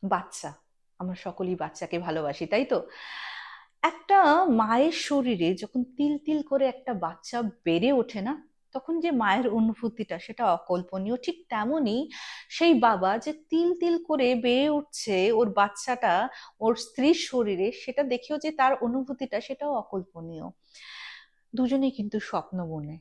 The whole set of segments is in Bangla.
বাচ্চা, আমরা সকলেই বাচ্চাকে ভালোবাসি, তাই তো? একটা মায়ের শরীরে যখন তিল তিল করে একটা বাচ্চা বেড়ে ওঠে না, তখন যে মায়ের অনুভূতিটা সেটা অকল্পনীয়। ঠিক তেমনই সেই বাবা যে তিল তিল করে বেড়ে উঠছে ওর বাচ্চাটা ওর স্ত্রীর শরীরে, সেটা দেখেও যে তার অনুভূতিটা সেটাও অকল্পনীয়। দুজনেই কিন্তু স্বপ্ন বনে।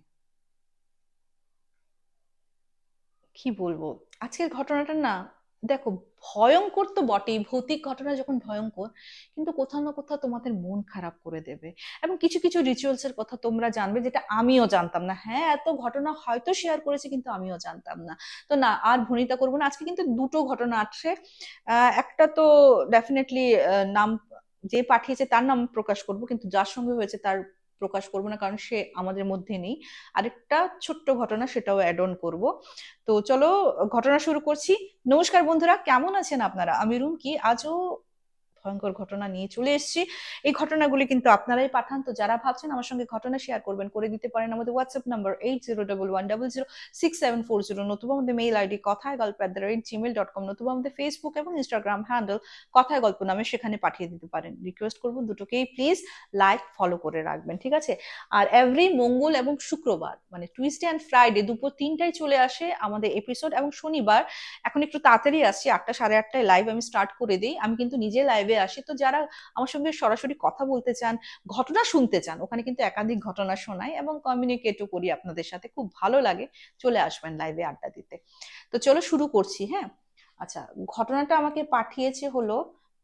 কি বলবো, আজকের ঘটনাটা না, দেখো, ভয়ঙ্কর তো বটেই, ভৌতিক ঘটনা যখন ভয়ঙ্কর, কিন্তু কোথাও না কোথাও তোমাদের মন খারাপ করে দেবে। এবং কিছু কিছু রিচুয়ালস এর কথা তোমরা জানবে যেটা আমিও জানতাম না। হ্যাঁ, এত ঘটনা হয়তো শেয়ার করেছে কিন্তু আমিও জানতাম না। তো না, আর ভনিতা করবো না। আজকে কিন্তু দুটো ঘটনা আছে। একটা তো ডেফিনেটলি নাম, যে পাঠিয়েছে তার নাম প্রকাশ করব, কিন্তু যার সঙ্গে হয়েছে তার প্রকাশ করব না, কারণ সে আমাদের মধ্যে নেই। আরেকটা ছোট্ট ঘটনা, সেটাও অ্যাড অন করবো। তো চলো, ঘটনা শুরু করছি। নমস্কার বন্ধুরা, কেমন আছেন আপনারা? আমি রুমকি, আজও ভয়ঙ্কর ঘটনা নিয়ে চলে এসেছি। এই ঘটনাগুলি কিন্তু আপনারাই পাঠান, তো যারা ভাবছেন আমার সঙ্গে ঘটনা শেয়ার করবেন, করে দিতে পারেন আমাদের হোয়াটসঅ্যাপ নাম্বার 8011006740, নতুবা আমাদের মেইল আইডি কথায় গল্প @gmail.com, নতুবা আমাদের ফেসবুক এবং ইনস্টাগ্রাম হ্যান্ডেল কথায় গল্প নামে, সেখানে পাঠিয়ে দিতে পারেন। রিকোয়েস্ট করবো দুটোকেই প্লিজ লাইক ফলো করে রাখবেন, ঠিক আছে? আর এভরি মঙ্গল এবং শুক্রবার, মানে টুইসডে অ্যান্ড ফ্রাইডে দুপুর 3টায় চলে আসে আমাদের এপিসোড, এবং শনিবার এখন একটু তাড়াতাড়ি আসছি, 8টা সাড়ে 8টায় লাইভ আমি স্টার্ট করে দিই। আমি কিন্তু নিজে লাইভে আসি, তো যারা আমার সঙ্গে সরাসরি কথা বলতে চান, ঘটনা শুনতে চান, ওখানে কিন্তু একাধিক ঘটনা শোনাই এবং কমিউনিকেটও করি আপনাদের সাথে, খুব ভালো লাগে। চলে আসবেন লাইভে আড্ডা দিতে। তো চলো শুরু করছি, হ্যাঁ। আচ্ছা, ঘটনাটা আমাকে পাঠিয়েছে হলো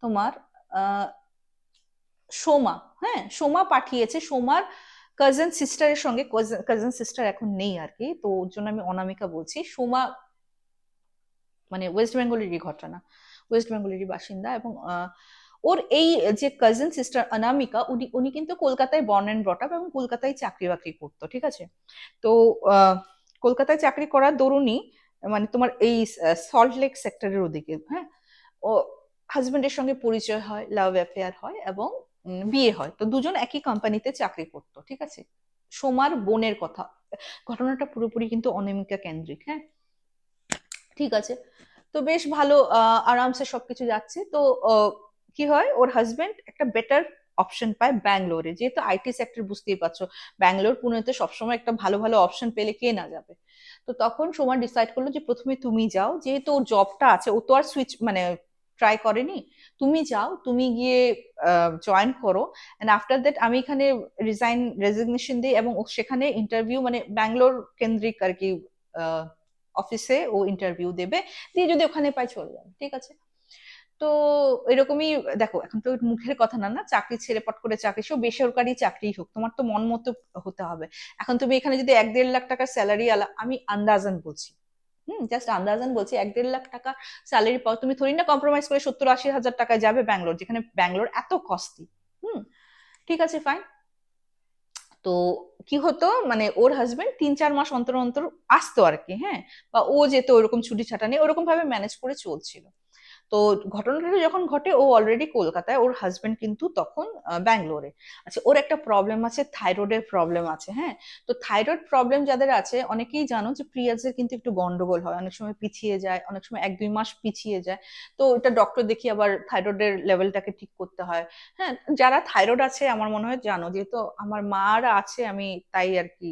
তোমার আহ সোমা। হ্যাঁ, সোমা পাঠিয়েছে। সোমার কাজিন সিস্টারের সঙ্গে, কাজিন সিস্টার এখন নেই আর কি, তো ওর জন্য আমি অনামিকা বলছি। সোমা মানে ওয়েস্ট বেঙ্গলেরই ঘটনা, ওয়েস্ট বেঙ্গলেরই বাসিন্দা। এবং ওর এই যে কাজিন সিস্টার অনামিকা, উনি উনি কিন্তু কলকাতায় বর্ন অ্যান্ড ব্রট আপ, এবং কলকাতায় চাকরি বাকরি করতো, ঠিক আছে? তো আহ, কলকাতায় চাকরি করার দরুনই, মানে তোমার এই সল্ট লেক সেক্টরের ওদিকে, হ্যাঁ, ও হাজবেন্ডের সঙ্গে পরিচয় হয়, লাভ অ্যাফেয়ার হয়, এবং বিয়ে হয়। তো দুজন একই কোম্পানিতে চাকরি করতো, ঠিক আছে? সোমার বোনের কথা, ঘটনাটা পুরোপুরি কিন্তু অনামিকা কেন্দ্রিক, হ্যাঁ। ঠিক আছে, তো বেশ ভালো, আরামসে সবকিছু যাচ্ছে। তো কি হয়, ওর হাজবেন্ড একটা বেটার অপশন পায় ব্যাঙ্গালোরে, যেহেতু আইটি সেক্টর, বুঝতেই পারছো, ব্যাঙ্গালোর পুনেতে সবসময় একটা ভালো ভালো অপশন পেলে কে না যাবে। তো তখন সোমা ডিসাইড করলো যে প্রথমে তুমি যাও, যেহেতু ওর জবটা আছে, ও তো আর সুইচ মানে ট্রাই করেনি। তুমি যাও, তুমি গিয়ে জয়েন করো, এন্ড আফটার দ্যাট আমি এখানে রেজিগনেশন দিই, এবং ও সেখানে ইন্টারভিউ, মানে ব্যাঙ্গালোর কেন্দ্রিক আর কি, অফিসে ও ইন্টারভিউ দেবে, দিয়ে যদি ওখানে পাই চলে যাবে, ঠিক আছে? তো এরকমই। দেখো, এখন তো মুখের কথা না, না চাকরি ছেড়ে পট করে চাকরি, সে বেসরকারি চাকরি হোক, তোমার তো মন মতো হতে হবে। এখন তুমি এখানে যদি 1-1.5 লাখ টাকার স্যালারি আলা, আমি আন্দাজান বলছি, জাস্ট আন্দাজান বলছি, 1-1.5 লাখ টাকা স্যালারি পাও, তুমি থোড়ি না কম্প্রোমাইজ করে 70-80 হাজার টাকায় যাবে ব্যাঙ্গালোর, যেখানে ব্যাঙ্গালোর এত কস্টলি। হুম, ঠিক আছে, ফাইন। তো কি হতো, মানে ওর হাজবেন্ড 3-4 মাস অন্তর অন্তর আসতো আর কি, হ্যাঁ, বা ও যেত, ওরকম ছুটি ছাটা নেই, ওরকম ভাবে ম্যানেজ করে চলছিল। তো ঘটনাটা যখন ঘটে, ও অলরেডি কলকাতায়, ওর হাজবেন্ড কিন্তু তখন ব্যাঙ্গালোরে। আচ্ছা, ওর একটা প্রবলেম আছে, থাইরয়েডের প্রবলেম আছে, হ্যাঁ। তো থাইরয়েড প্রবলেম যাদের আছে, অনেকেই জানো যে পিরিয়ডসের কিন্তু একটু গন্ডগোল হয়, অনেক সময় পিছিয়ে যায়, অনেক সময় 1-2 মাস পিছিয়ে যায়। তো এটা ডক্টর দেখিয়ে আবার থাইরয়েডের লেভেলটাকে ঠিক করতে হয়। হ্যাঁ, যারা থাইরয়েড আছে আমার মনে হয় জানো, যেহেতু আমার মার আছে, আমি তাই আর কি,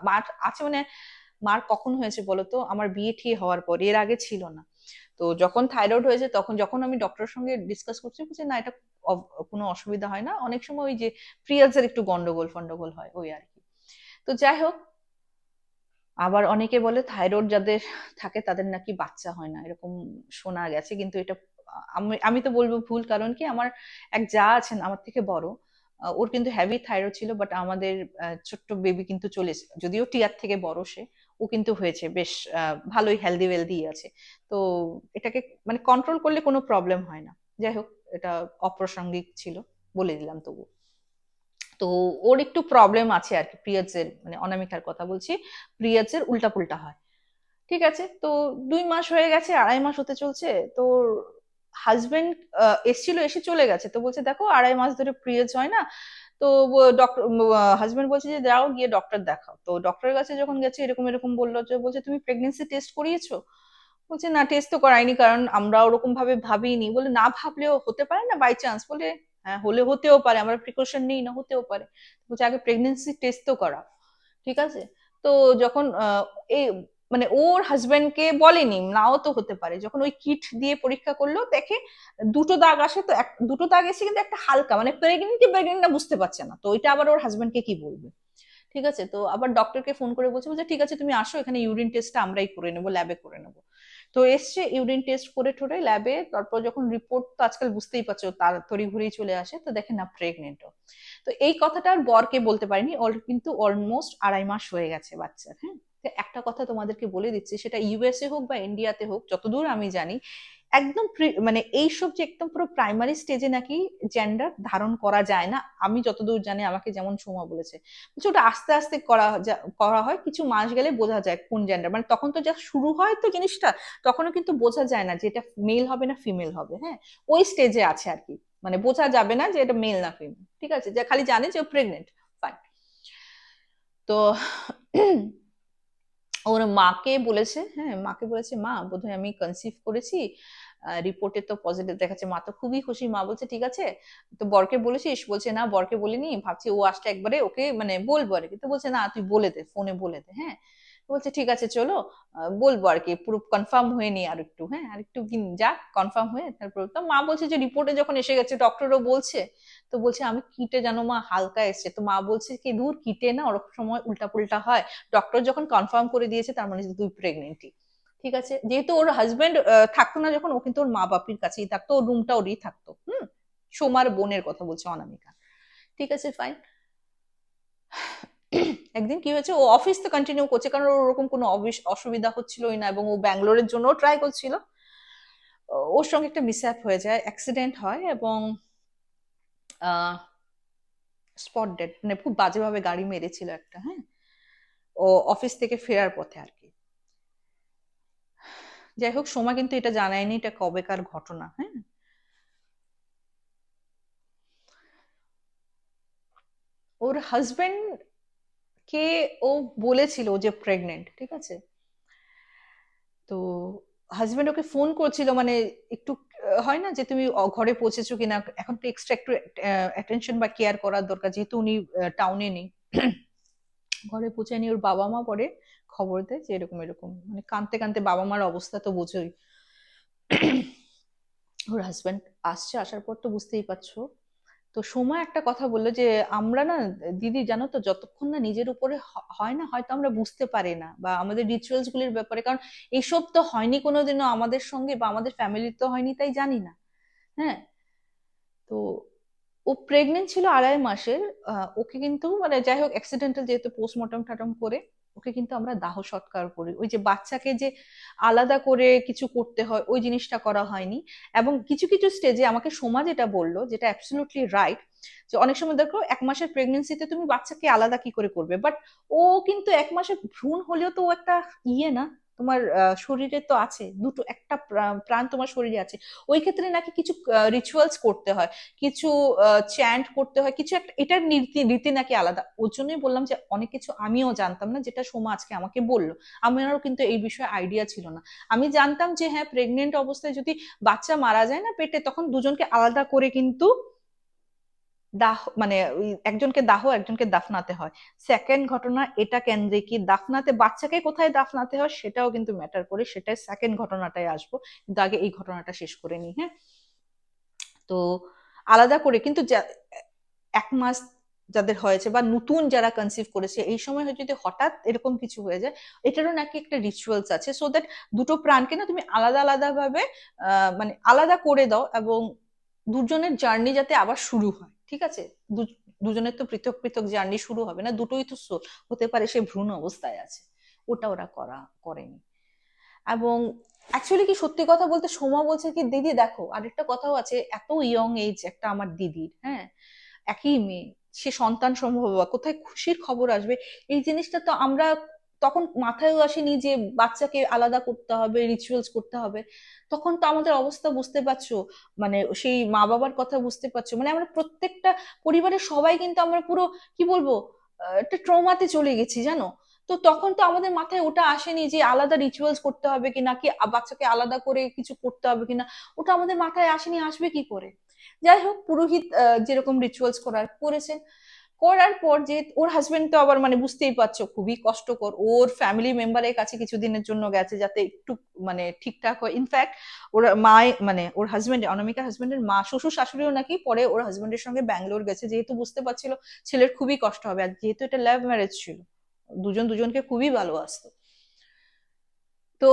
মার আছে মানে, মার কখন হয়েছে বলতো, আমার বিয়ে ঠিক হওয়ার পর, এর আগে ছিল না। তো যখন থাইরয়েড হয়েছে, তখন যখন আমি ডক্টরের সঙ্গে ডিসকাস করছি, বলছি না, এটা কোনো অসুবিধা হয় না, অনেক সময় ওই যে পিরিয়ডস এর একটু গন্ডগোল ফন্ডগোল হয়, ওই আর কি। তো যাই হোক, আবার অনেকে বলে থাইরয়েড যাদের থাকে তাদের নাকি বাচ্চা হয় না, এরকম শোনা গেছে, কিন্তু এটা আমি আমি তো বলবো ভুল। কারণ কি, আমার এক যা আছেন আমার থেকে বড়, ওর কিন্তু হেভি থাইরয়েড ছিল, বাট আমাদের ছোট্ট বেবি কিন্তু চলে এসেছে। যদিও টিয়ার থেকে বড় সে, ও কিন্তু হয়েছে বেশ ভালোই, হেলদি ওয়েলদি আছে। তো এটাকে মানে কন্ট্রোল করলে কোনো প্রবলেম হয় না। যাই হোক, এটা অপ্রাসঙ্গিক ছিল, বলে দিলাম তবু। তো ওর একটু প্রবলেম আছে আর কি, পিরিয়ডস এর, মানে অনামিকার কথা বলছি, পিরিয়ডস এর উল্টা পুল্টা হয়। ঠিক আছে, তো 2 মাস হয়ে গেছে, 2.5 মাস হতে চলছে। তো হাজবেন্ড এসছিল, এসে চলে গেছে, তো বলছে দেখো 2.5 মাস ধরে পিরিয়ডস হয় না। তো ডক্টর, হাজবেন্ড বলছে যে যাও গিয়ে ডক্টর দেখাও। তো ডক্টরের কাছে যখন গেছে, এরকম এরকম বললো, যে বলছে তুমি প্রেগনেন্সি টেস্ট করিয়েছো? বলছে না, টেস্ট তো করাইনি, কারণ আমরা ওরকম ভাবে ভাবিনি। বলে না ভাবলেও হতে পারে না, বাই চান্স। বলে হ্যাঁ, হলে হতেও পারে, আমরা প্রিকশন নিই না, হতেও পারে। বলছে আগে প্রেগনেন্সি টেস্ট তো করা। ঠিক আছে। তো যখন এই মানে ওর হাজবেন্ডকে বলেনি, নাও তো হতে পারে, যখন ওই কিট দিয়ে পরীক্ষা করলো দেখে দুটো দাগ আসে। তো দুটো দাগ এসে কিন্তু একটা হালকা, মানে প্রেগনেন্ট কি প্রেগনেন্ট না বুঝতে পারছে না। তো ওইটা আবার ওর হাজবেন্ডকে কি বলবে। ঠিক আছে। তো আবার ডক্টরকে ফোন করে বলছে, বলছে ঠিক আছে তুমি আসো, এখানে ইউরিন টেস্টটা আমরাই করে নেবো, ল্যাবে করে নেবো। তো এসছে, ইউরিন টেস্ট করে ঠোরে ল্যাবে। তারপর যখন রিপোর্ট, তো আজকাল বুঝতেই পারছো তাড়াতাড়ি ঘুরেই চলে আসে, তো দেখে না প্রেগনেন্ট। তো এই কথাটা আর বরকে বলতে পারিনি, ওর কিন্তু অলমোস্ট 2.5 মাস হয়ে গেছে বাচ্চার। হ্যাঁ। তো একটা কথা তোমাদেরকে বলে দিচ্ছি, সেটা ইউএসএ হোক বা ইন্ডিয়াতে হোক, যতদূর আমি জানি একদম মানে এইসব যে একদম পুরো প্রাইমারি স্টেজে নাকি জেন্ডার ধারণ করা যায় না। আমি যতদূর জানি, আমাকে যেমন সোমা বলেছে, বলছে ওটা আস্তে আস্তে করা হয়, কিছু মাস গেলে বোঝা যায় কোন জেন্ডার। মানে তখন তো যা শুরু হয় তো জিনিসটা, তখনও কিন্তু বোঝা যায় না যে এটা মেল হবে না ফিমেল হবে। হ্যাঁ। ওই স্টেজে আছে আর কি। মানে বোঝা যাবে না যে এটা মেল না ফিমেল। ঠিক আছে, যে খালি জানে যে ও প্রেগনেন্ট। ফাইন। তো ওর মাকে বলেছে, হ্যাঁ মাকে বলেছে, মা বোধহয় আমি কনসিভ করেছি, রিপোর্টে তো পজিটিভ দেখাচ্ছে। মা তো খুবই খুশি। মা বলছে ঠিক আছে, তো বরকে বলেছিস? বলছে না, বরকে বলিনি, ভাবছি ও আসলে একবারে ওকে মানে বলবো আর কি। তো বলছে না, তুই বলে দে, ফোনে বলে দে। হ্যাঁ। বলছে ঠিক আছে চলো, বলবো আর কি, পুরো কনফার্ম হয়ে নি আর একটু। হ্যাঁ, আর একটু দিন যাক কনফার্ম হয়ে তারপর। তো মা বলছে যে রিপোর্টে যখন এসে গেছে, ডক্টরও বলছে। তো বলছে আমি কিটে জানো মা হালকা এসছে। তো মা বলছে কি, দূর কিটে না ওরকম সময় উল্টা পুল্টা হয়, ডক্টর যখন কনফার্ম করে দিয়েছে তার মানে তুই প্রেগনেন্টই। ঠিক আছে। যেহেতু ওর হাজবেন্ড থাকতো না যখন, ও কিন্তু ওর মা বাপির কাছেই থাকতো, ওর রুমটা ওরই থাকতো। সোমার বোনের কথা বলছে, অনামিকা। ঠিক আছে ফাইন। একদিন কি হয়েছে, ও অফিস তো কন্টিনিউ করছে, কারণ ওর ওরকম কোনো অসুবিধা হচ্ছিলই না, এবং ও ব্যাঙ্গালোরের জন্য ট্রাই করছিল। ওর সঙ্গে একটা মিসহ্যাপ হয়ে যায়, অ্যাক্সিডেন্ট হয়, এবং স্পট ডেড, মানে খুব বাজেভাবে গাড়ি মেরেছিল একটা। হ্যাঁ। ও অফিস থেকে ফেরার পথে আর কি। যাই হোক, সোমা কিন্তু এটা জানায়নি এটা কবেকার ঘটনা। হ্যাঁ। ওর হাজবেন্ড কে ও বলেছিল যে প্রেগনেন্ট। ঠিক আছে। তো হাজবেন্ড ওকে ফোন করছিল, মানে একটু হয় না যে তুমি ঘরে পৌঁছেছো কিনা, এখন তো এক্সট্রা একটু অ্যাটেনশন বা কেয়ার করার দরকার, যেহেতু উনি টাউনে নেই। ঘরে পৌঁছায়নি, ওর বাবা মা পরে খবর দেয় যে এরকম এরকম, মানে কাঁদতে কাঁদতে, বাবা মার অবস্থা তো বোঝোই। ওর হাজবেন্ড আসছে, আসার পর তো বুঝতেই পারছো। তো সময় একটা কথা বললো যে আমরা না দিদি জানো তো, যতক্ষণ না নিজের উপরে হয় না, হয়তো আমরা বুঝতে পারি না, বা আমাদের রিচুয়ালস গুলির ব্যাপারে, কারণ এইসব তো হয়নি কোনোদিনও আমাদের সঙ্গে, বা আমাদের ফ্যামিলির তো হয়নি, তাই জানি না। হ্যাঁ। তো ও প্রেগনেন্ট ছিল 2.5 মাসের। ওকে কিন্তু মানে যাই হোক, অ্যাক্সিডেন্টাল যেহেতু, পোস্টমর্টম টাটম করে ওকে কিন্তু আমরা দাহ সৎকার করি। ওই যে বাচ্চাকে যে আলাদা করে কিছু করতে হয়, ওই জিনিসটা করা হয়নি। এবং কিছু কিছু স্টেজে আমাকে সোমা যেটা বললো, যেটা অ্যাবসলিউটলি রাইট, যে অনেক সময় দেখো 1 মাসের প্রেগনেন্সিতে তুমি বাচ্চাকে আলাদা কি করে করবে, বাট ও কিন্তু 1 মাসের ভ্রূণ হলেও তো ও একটা ইয়ে না, তোমার শরীরে তো আছে দুটো, একটা প্রাণ তোমার শরীরে আছে। ওই ক্ষেত্রে নাকি কিছু রিচুয়ালস করতে হয়, কিছু চ্যান্ট করতে হয়, কিছু একটা, এটার নীতি রীতি নাকি আলাদা। ওর জন্যই বললাম যে অনেক কিছু আমিও জানতাম না, যেটা সোমা আজকে আমাকে বললো। আমারও কিন্তু এই বিষয়ে আইডিয়া ছিল না। আমি জানতাম যে হ্যাঁ, প্রেগনেন্ট অবস্থায় যদি বাচ্চা মারা যায় না পেটে, তখন দুজনকে আলাদা করে কিন্তু দাহ মানে ওই একজনকে দাহ, একজনকে দাফনাতে হয়। সেকেন্ড ঘটনা এটা কেন্দ্রে, কি দাফনাতে, বাচ্চাকে কোথায় দাফনাতে হয় সেটাও কিন্তু ম্যাটার করে, সেটাই সেকেন্ড ঘটনাটায় আসবো। কিন্তু আগে এই ঘটনাটা শেষ করে নি। হ্যাঁ। তো আলাদা করে কিন্তু 1 মাস যাদের হয়েছে, বা নতুন যারা কনসিভ করেছে, এই সময় যদি হঠাৎ এরকম কিছু হয়ে যায়, এটারও নাকি একটা রিচুয়ালস আছে, সো দ্যাট দুটো প্রাণকে না তুমি আলাদা আলাদা ভাবে মানে আলাদা করে দাও, এবং দুজনের জার্নি যাতে আবার শুরু হয়। ঠিক আছে। দুজনের তো পৃথক পৃথক জার্নি শুরু হবে না, দুটোই তো হতে পারে সে ভ্রূণ অবস্থায় আছে। ওটা ওরা করেনি। এবং অ্যাকচুয়ালি কি, সত্যি কথা বলতে সোমা বলছে কি, দিদি দেখো আরেকটা কথাও আছে, এত ইয়ং এজ একটা আমার দিদির। হ্যাঁ। একই মেয়ে, সে সন্তান সম্ভব, বা কোথায় খুশির খবর আসবে, এই জিনিসটা তো আমরা তখন মাথায়ও আসেনি যে বাচ্চাকে আলাদা করতে হবে, রিচুয়ালস করতে হবে। তখন তো আমাদের অবস্থা বুঝতে পারছো, মানে সেই মা বাবার কথা বুঝতে পারছো, মানে আমরা প্রত্যেকটা পরিবারের সবাই কিন্তু আমরা পুরো কি বলবো, একটা ট্রমাতে চলে গেছি জানো। তো তখন তো আমাদের মাথায় ওটা আসেনি যে আলাদা রিচুয়ালস করতে হবে কিনা, কি বাচ্চাকে আলাদা করে কিছু করতে হবে কিনা, ওটা আমাদের মাথায় আসেনি, আসবে কি করে। যাই হোক, পুরোহিত যেরকম রিচুয়ালস করেছেন। করার পর যে ওর হাজবেন্ড তো আবার মানে বুঝতেই পারছো খুবই কষ্টকর, ওর ফ্যামিলি মেম্বারের কাছে কিছুদিনের জন্য গেছে যাতে একটু মানে ঠিকঠাক হয়। ইনফ্যাক্ট ওর মা, মানে ওর হাজবেন্ড, অনামিকার হাজবেন্ডের মা, শ্বশুর শাশুড়িও নাকি পরে ওর হাজবেন্ডের সঙ্গে ব্যাঙ্গালোর গেছে, যেহেতু বুঝতে পারছিল ছেলের খুবই কষ্ট হবে, আর যেহেতু এটা লাভ ম্যারেজ ছিল, দুজন দুজনকে খুবই ভালোবাসতো। তো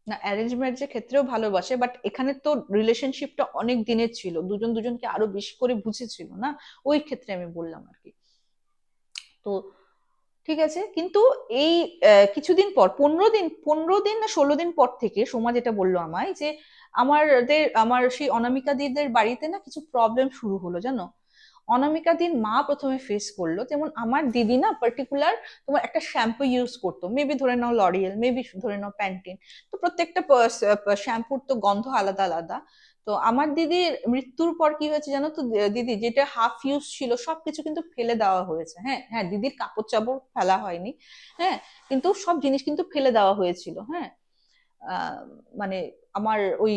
না, অ্যারেঞ্জ ম্যারেজের ক্ষেত্রেও ভালোবাসে, বাট এখানে তো রিলেশনশিপটা অনেক দিনের ছিল, দুজন দুজনকে আরো বেশি করে বুঝেছিল না, ওই ক্ষেত্রে আমি বললাম আর কি। তো ঠিক আছে, কিন্তু এই কিছুদিন পর, 15 দিন না 16 দিন পর থেকে সোমা যেটা বললো আমায় যে আমার সেই অনামিকা দিদিদের বাড়িতে না কিছু প্রবলেম শুরু হলো জানো। অনামিকা দির মা প্রথমে ফেস করলো, যেমন আমার দিদি না পার্টিকুলার তোমার একটা শ্যাম্পু ইউজ করতো, মেবি ধরে নাও লরিয়েল, মেবি ধরে নাও প্যান্টিন। তো প্রত্যেকটা শ্যাম্পুর তো গন্ধ আলাদা আলাদা। তো আমার দিদির মৃত্যুর পর কি হয়েছে জানো তো, দিদি যেটা হাফ ইউজ ছিল সবকিছু কিন্তু ফেলে দেওয়া হয়েছে। হ্যাঁ হ্যাঁ, দিদির কাপড় চাপড় ফেলা হয়নি, হ্যাঁ, কিন্তু সব জিনিস কিন্তু ফেলে দেওয়া হয়েছিল। হ্যাঁ, আহ, মানে আমার ওই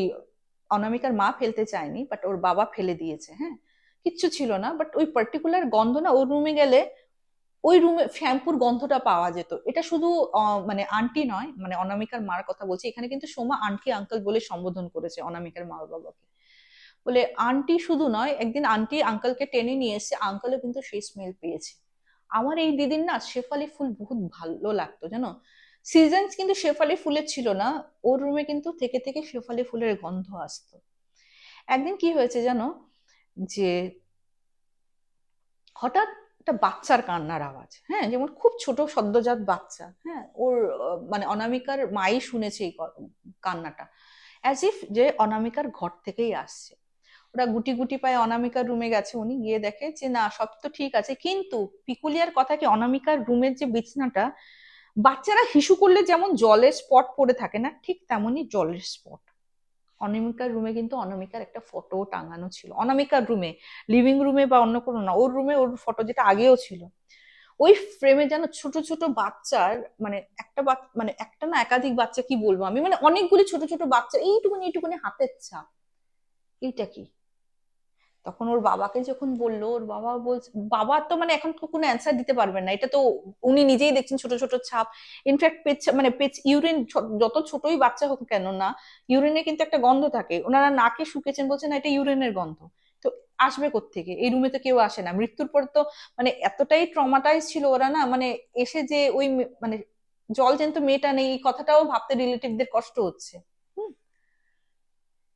অনামিকার মা ফেলতে চায়নি, বাট ওর বাবা ফেলে দিয়েছে। হ্যাঁ, কিচ্ছু ছিল না, বাট ওই পার্টিকুলার গন্ধ না, ওই রুমে গেলে ওই রুমে শ্যাম্পুর গন্ধটা পাওয়া যেত। এটা শুধু মানে আন্টি নয়, মানে অনামিকার মার কথা বলছি, এখানে কিন্তু সোমা আন্টি আঙ্কেল বলে সম্বোধন করেছে অনামিকার মা বাবাকে, বলে আন্টি শুধু নয়, একদিন আন্টি আঙ্কেলকে টেনে নিয়ে এসে, আঙ্কেলও কিন্তু সেই স্মেল পেয়েছে। আমার এই দিদির না শেফালি ফুল বহুত ভালো লাগতো জানো। সিজন কিন্তু শেফালি ফুলের ছিল না, ওর রুমে কিন্তু থেকে থেকে শেফালি ফুলের গন্ধ আসতো। একদিন কি হয়েছে জানো, যে হঠাৎ একটা বাচ্চার কান্নার আওয়াজ, হ্যাঁ, যেমন খুব ছোট সদ্যজাত বাচ্চা, হ্যাঁ, ওর মানে অনামিকার মাই শুনেছে এই কান্নাটা, অ্যাজ ইফ যে অনামিকার ঘর থেকেই আসছে। ওরা গুটি গুটি পায়ে অনামিকার রুমে গেছে, উনি গিয়ে দেখে যে না, সব তো ঠিক আছে, কিন্তু পিকুলিয়ার কথা কি, অনামিকার রুমের যে বিছনাটা, বাচ্চারা হিসু করলে যেমন জলের স্পট পড়ে থাকে না, ঠিক তেমনই জলের স্পট। অনামিকার রুমে কিন্তু অনামিকার একটা ফটো টাঙানো ছিল, অনামিকার রুমে, লিভিং রুমে বা অন্য কোনো না, ওর রুমে ওর ফটো যেটা আগেও ছিল, ওই ফ্রেমে যেন ছোট ছোট বাচ্চার, মানে একটা মানে একটা না একাধিক বাচ্চা, কি বলবো আমি, মানে অনেকগুলি ছোট ছোট বাচ্চা, এইটুকুনি এইটুকুনি হাতের ছাপ। এইটা কি? তখন ওর বাবাকে যখন বললো, ওর বাবা বলছে, বাবা তো মানে এখন তো কোনো অ্যান্সার দিতে পারবেন না, এটা তো উনি নিজেই দেখছেন ছোট ছোট ছাপ। ইনফ্যাক্ট মানে ইউরিন, যত ছোটই বাচ্চা হোক কেন না, ইউরিনে কিন্তু একটা গন্ধ থাকে, ওনারা নাকে শুকেছেন, বলছেন না এটা ইউরিনের গন্ধ। তো আসবে কোত্থেকে, এই রুমে তো কেউ আসে না মৃত্যুর পর তো, মানে এতটাই ট্রমাটাইজ ছিল ওরা না, মানে এসে যে ওই মানে জল জ্যান্ত মেয়েটা নেই এই কথাটাও ভাবতে রিলেটিভদের কষ্ট হচ্ছে। হুম,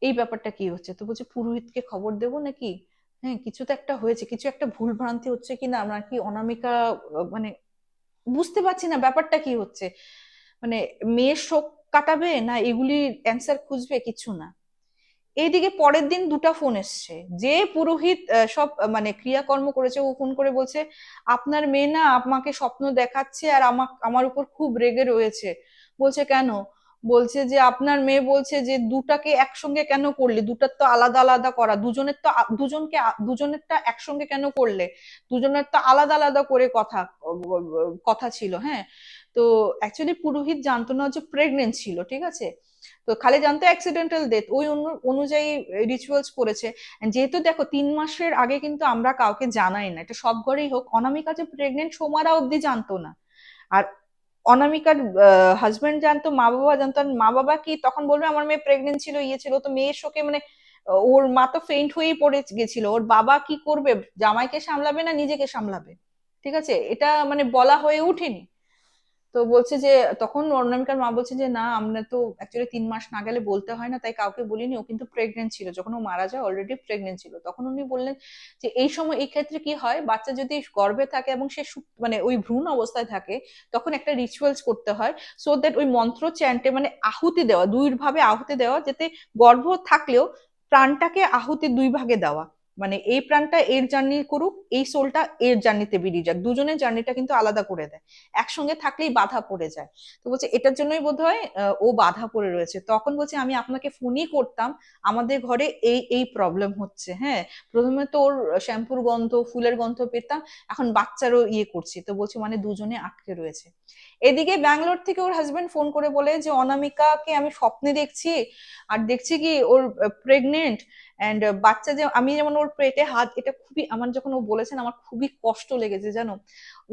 এই ব্যাপারটা কি হচ্ছে, তো বলছে পুরোহিতকে খবর দেবো নাকি। হ্যাঁ, কিছু তো একটা হয়েছে, কিছু একটা ভুল ভ্রান্তি হচ্ছে কিনা, নাকি অনামিকা মানে বুঝতে পারছি না ব্যাপারটা কি হচ্ছে, মানে মেয়ের শোক কাটাবে না এগুলির অ্যান্সার খুঁজবে, কিছু না। এইদিকে পরের দিন দুটা ফোন এসছে, যে পুরোহিত সব মানে ক্রিয়াকর্ম করেছে, ও ফোন করে বলছে আপনার মেয়ে না আমাকে স্বপ্ন দেখাচ্ছে আর আমার উপর খুব রেগে রয়েছে। বলছে কেন? বলছে যে আপনার মেয়ে বলছে যে দুটাকে একসঙ্গে কেন করলে, দুটার তো আলাদা আলাদা করা, দুজনের তো দুজনেরটা একসঙ্গে কেন করলে, দুজনের তো আলাদা আলাদা করে কথা ছিল। হ্যাঁ, তো অ্যাকচুয়ালি পুরোহিত জানতো না যে প্রেগনেন্ট ছিল, ঠিক আছে, তো খালি জানতো অ্যাক্সিডেন্টাল ডেথ, ওই অনুযায়ী রিচুয়ালস করেছে। And যেহেতু দেখো 3 মাসের আগে কিন্তু আমরা কাউকে জানাই না, এটা সব ঘরেই হোক, অনামিকা যে প্রেগনেন্ট সোমারা অব্দি জানতো না। আর অনামিকার হাজবেন্ড জানতো, মা বাবা জানতো, আর মা বাবা কি তখন বলবে আমার মেয়ে প্রেগনেন্ট ছিল, ইয়ে ছিল, তো মেয়ের শোকে মানে ওর মা তো ফেইন্ট হয়েই পড়ে গেছিল, ওর বাবা কি করবে, জামাইকে সামলাবে না নিজেকে সামলাবে, ঠিক আছে, এটা মানে বলা হয়ে ওঠেনি। তো বলছে যে, তখন অনামিকার মা বলছে যে না, আমরা তো অ্যাকচুয়ালি 3 মাস না গেলে বলতে হয় না, তাই কাউকে বলিনি, ও কিন্তু প্রেগনেন্ট ছিল, যখন ও মারা যায় অলরেডি প্রেগনেন্ট ছিল। তখন উনি বললেন যে এই সময় এই ক্ষেত্রে কি হয়, বাচ্চা যদি গর্ভে থাকে এবং সে মানে ওই ভ্রূণ অবস্থায় থাকে, তখন একটা রিচুয়ালস করতে হয়, সো দ্যাট ওই মন্ত্র চ্যান্টে মানে আহুতি দেওয়া, দুই ভাবে আহুতি দেওয়া, যাতে গর্ভ থাকলেও প্রাণটাকে আহুতি দুই ভাগে দেওয়া, মানে এই প্রাণটা এর জার্নি করুক, এই সোলটা এর জার্নিতে বেরিয়ে যাক, দুজনের জার্নিটা কিন্তু আলাদা করে দেয়, একসঙ্গে থাকলেই বাধা পড়ে যায়। তো বলছে এটার জন্যই বোধহয় ও বাধা পড়ে রয়েছে। তখন বলছে আমি আপনাকে ফোনই করতাম, আমাদের ঘরে এই এই প্রবলেম হচ্ছে। হ্যাঁ, প্রথমে তো ওর শ্যাম্পুর গন্ধ ফুলের গন্ধ পেতাম, এখন বাচ্চারও ইয়ে করছি। তো বলছে মানে দুজনে আটকে রয়েছে। এদিকে ব্যাঙ্গালোর থেকে ওর হাজবেন্ড ফোন করে বলে যে অনামিকাকে আমি স্বপ্নে দেখছি, আর দেখছি কি ওর প্রেগনেন্ট, অ্যান্ড বাচ্চা যে আমি যেমন ওর পেটে হাত, এটা খুবই আমার যখন ও বলেছেন আমার খুবই কষ্ট লেগেছে জানো।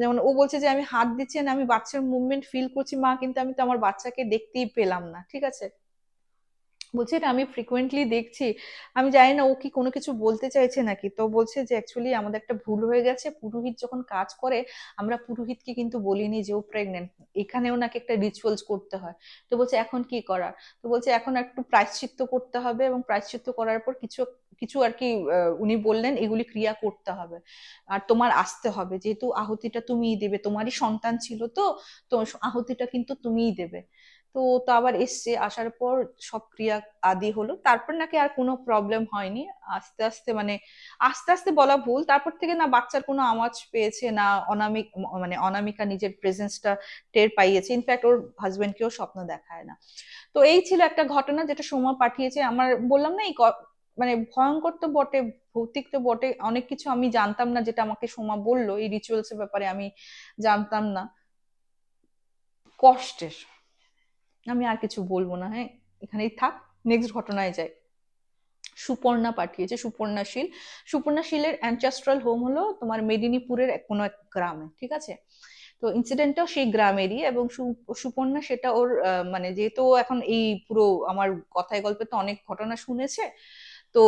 যেমন ও বলছে যে আমি হাত দিচ্ছি না, আমি বাচ্চার মুভমেন্ট ফিল করছি মা, কিন্তু আমি তো আমার বাচ্চাকে দেখতেই পেলাম না। ঠিক আছে, বলছে এটা আমি ফ্রিকোয়েন্টলি দেখছি। আমি জানি না ও কি কোনো কিছু বলতে চাইছে নাকি। তো বলছে যে অ্যাকচুয়ালি আমাদের একটা ভুল হয়ে গেছে, পুরোহিত যখন কাজ করে আমরা পুরোহিতকে কিন্তু বলিনি যে ও প্রেগনেন্ট, এখানেও নাকি একটা রিচুয়ালস করতে হয়। তো বলছে এখন কি করার। তো বলছে এখন একটু প্রায়শ্চিত্ত করতে হবে, এবং প্রায়শ্চিত্ত করার পর কিছু কিছু আর কি উনি বললেন এগুলি ক্রিয়া করতে হবে, আর তোমার আসতে হবে, যেহেতু আহুতিটা তুমিই দেবে, তোমারই সন্তান ছিল তো, তো আহুতিটা কিন্তু তুমিই দেবে। তো তো আবার এসছে, আসার পর সব ক্রিয়া আদি হলো, তারপর নাকি আর কোনো প্রবলেম হয়নি। আস্তে আস্তে মানে আস্তে আস্তে বলা ভুল, তারপর থেকে না বাচ্চার কোনো আওয়াজ পেয়েছে না, মানে অনামিকা নিজের প্রেজেন্সটা টের পাইয়েছে, ইনফ্যাক্ট ওর হাজবেন্ডকেও স্বপ্ন দেখায় না। তো এই ছিল একটা ঘটনা যেটা সোমা পাঠিয়েছে আমার। বললাম না এই মানে ভয়ঙ্কর তো বটে, ভৌতিক তো বটে, অনেক কিছু আমি জানতাম না যেটা আমাকে সোমা বললো এই রিচুয়ালস এর ব্যাপারে, আমি জানতাম না। কষ্টের, আমি আর কিছু বলবো না, হ্যাঁ এখানেই থাক, নেক্সট ঘটনায় যাই। সুপর্ণা পাঠিয়েছে, সুপর্ণাশীল। সুপর্ণাশীলের অ্যানচেস্ট্রাল হোম হলো তোমার মেদিনীপুরের কোনো এক গ্রামে। ঠিক আছে, তো ইনসিডেন্টটাও সেই গ্রামেরই, এবং সুপর্ণা সেটা ওর মানে যেহেতু ও এখন এই পুরো আমার কথায় গল্পে তো অনেক ঘটনা শুনেছে, তো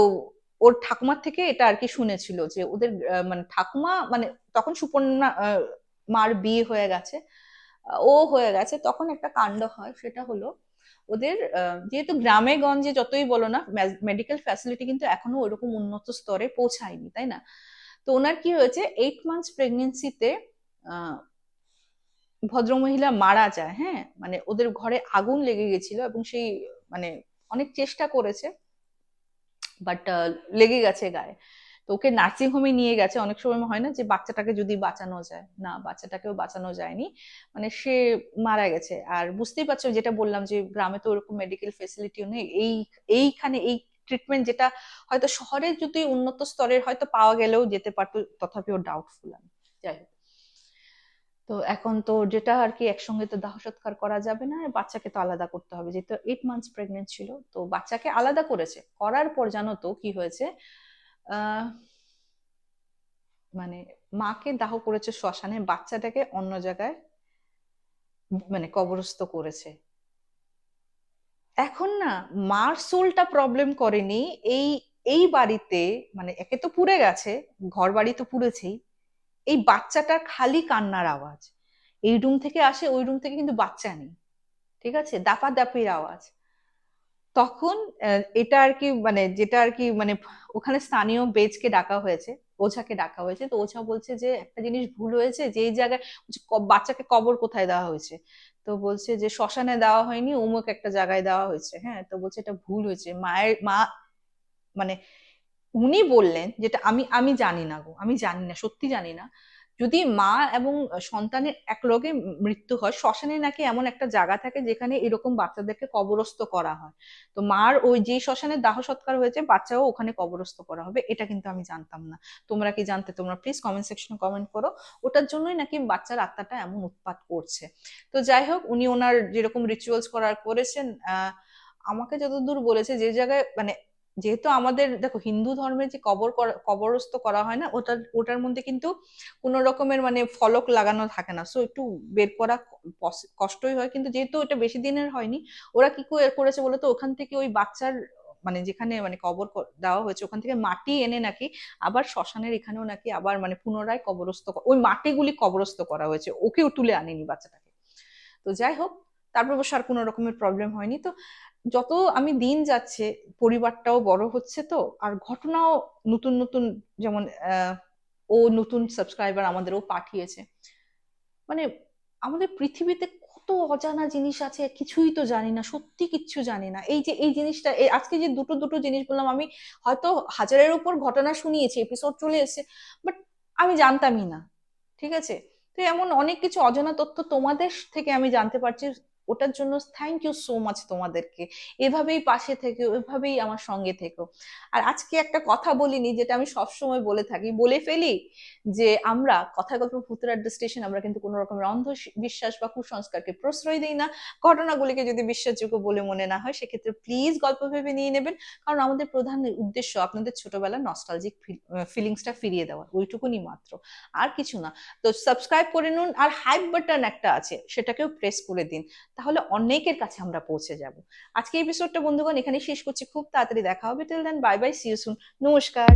ওর ঠাকুমার থেকে এটা আর কি শুনেছিল যে ওদের মানে ঠাকুমা মানে তখন সুপর্ণা মার বিয়ে হয়ে গেছে, ও হয়ে গেছে, তখন একটা কাণ্ড হয়, সেটা হলো ওদের যেহেতু গ্রামে গঞ্জে যতই বলো না মেডিকেল ফ্যাসিলিটি কিন্তু এখনো ওইরকম উন্নত স্তরে পৌঁছায়নি, তাই না। তো ওনার কি হয়েছে, 8 মান্থস প্রেগনেন্সিতে ভদ্রমহিলা মারা যায়। হ্যাঁ, মানে ওদের ঘরে আগুন লেগে গেছিল, এবং সেই মানে অনেক চেষ্টা করেছে, বাট লেগে গেছে গায়ে। তো ওকে নার্সিং হোমে নিয়ে গেছে, অনেক সময় হয় না যে বাচ্চাটাকে যদি বাঁচানো যায়, না বাচ্চাটাকেও বাঁচানো যায়নি, মানে সে মারা গেছে। আর বুঝতেই পারছো যেটা বললাম যে গ্রামে তো ওরকম মেডিকেল ফেসিলিটিও নেই, এইখানে এই ট্রিটমেন্ট যেটা হয়তো শহরে যদি উন্নত স্তরের হয়তো পাওয়া গেলেও যেতে পারতো, তথাপিও ডাউটফুল আমি। যাই হোক, তো এখন তো যেটা আর কি একসঙ্গে তো দাহ সৎকার করা যাবে না, বাচ্চাকে তো আলাদা করতে হবে, যেহেতু 8 মান্থস প্রেগনেন্ট ছিল। তো বাচ্চাকে আলাদা করেছে, করার পর জানো তো কি হয়েছে, আহ মানে মাকে দাহ করেছে শ্মশানে, বাচ্চাটাকে অন্য জায়গায় মানে কবরস্থ করেছে। এখন না মার সোলটা প্রবলেম করেনি, এই এই বাড়িতে মানে একে তো পুড়ে গেছে, ঘর বাড়ি তো পুড়েছেই, এই বাচ্চাটার খালি কান্নার আওয়াজ, এই রুম থেকে আসে, ওই রুম থেকে কিন্তু বাচ্চা নেই। ঠিক আছে, দাপাদাপির আওয়াজ। তখন এটা আর কি মানে যেটা আর কি মানে ওখানে স্থানীয় বেজকে ডাকা হয়েছে, ওঝাকে ডাকা হয়েছে। তো ওঝা বলছে যে একটা জিনিস ভুল হয়েছে, যে এই জায়গায় বলছে, বাচ্চাকে কবর কোথায় দেওয়া হয়েছে। তো বলছে যে শ্মশানে দেওয়া হয়নি, অমুক একটা জায়গায় দেওয়া হয়েছে। হ্যাঁ, তো বলছে এটা ভুল হয়েছে, মা মানে উনি বললেন, যেটা আমি আমি জানি না গো, আমি জানি না, সত্যি জানি না, যদি মা এবং সন্তানের একলগে মৃত্যু হয়, শ্মশানে নাকি এমন একটা জায়গা থাকে যেখানে এরকম বাচ্চাদেরকে কবরস্থ করা হয়। তো মার ওই যে শ্মশানে দাহ সৎকার হয়েছে, বাচ্চাও ওখানে কবরস্থ করা হবে, এটা কিন্তু আমি জানতাম না। তোমরা কি জানতে, তোমরা প্লিজ কমেন্ট সেকশনে কমেন্ট করো। ওটার জন্যই নাকি বাচ্চার আত্মাটা এমন উৎপাত করছে। তো যাই হোক, উনি ওনার যেরকম রিচুয়ালস করার করেছেন, আমাকে যতদূর বলেছে যে জায়গায় মানে যেহেতু আমাদের দেখো হিন্দু ধর্মের যে কবরস্থ করা হয় না, ওটার মধ্যে কিন্তু কোনো রকমের মানে ফলক লাগানো থাকে না, সো একটু বের করা কষ্টই হয়, কিন্তু যেহেতু এটা বেশি দিনের হয়নি, ওরা কি করেছে বলতো, ওখান থেকে ওই বাচ্চার মানে যেখানে মানে কবর দেওয়া হয়েছে ওখান থেকে মাটি এনে নাকি আবার শ্মশানের এখানেও নাকি আবার মানে পুনরায় কবরস্থ ওই মাটিগুলি কবরস্থ করা হয়েছে, ওকেও তুলে আনেনি বাচ্চাটাকে। তো যাই হোক, তারপর অবশ্য আর কোনো রকমের প্রবলেম হয়নি। তো যত আমি দিন যাচ্ছে, পরিবারটাও বড় হচ্ছে, তো আর ঘটনাও নতুন নতুন, যেমন ও নতুন সাবস্ক্রাইবার আমাদেরও পাঠিয়েছে। মানে আমাদের পৃথিবীতে কত অজানা জিনিস আছে, কিছুই তো জানি না, সত্যি কিচ্ছু জানি না। এই যে এই জিনিসটা, আজকে যে দুটো দুটো জিনিস বললাম, আমি হয়তো হাজারের উপর ঘটনা শুনিয়েছি, এপিসোড চলে এসেছে, বাট আমি জানতামই না। ঠিক আছে? তো এমন অনেক কিছু অজানা তথ্য তোমাদের থেকে আমি জানতে পারছি। ওটার জন্য থ্যাংক ইউ সো মাচ তোমাদেরকে। এভাবেই পাশে থেকো, এভাবেই আমার সঙ্গে থেকো। আর আজকে একটা কথা বলিনি, যেটা আমি সবসময় বলে থাকি, বলে ফেলি, যে আমরা কথায় গল্প ভূতের আড্ডা স্টেশন, আমরা কিন্তু কোনো রকমের বিশ্বাস বা কুসংস্কারকে প্রশ্রয় দিই না। ঘটনাগুলিকে যদি বিশ্বাসযোগ্য বলে মনে না হয়, সেক্ষেত্রে প্লিজ গল্প ভেবে নিয়ে নেবেন। কারণ আমাদের প্রধান উদ্দেশ্য আপনাদের ছোটবেলার নস্টালজিক ফিলিংসটা ফিরিয়ে দেওয়া, ওইটুকুনি মাত্র, আর কিছু না। তো সাবস্ক্রাইব করে নিন, আর হাইপ বাটন একটা আছে, সেটাকেও প্রেস করে দিন, তাহলে অনেকের কাছে আমরা পৌঁছে যাব। আজকে এপিসোডটা বন্ধুগণ এখানেই শেষ করছি, খুব তাড়াতাড়ি দেখা হবে। Till then, bye bye, see you soon. নমস্কার।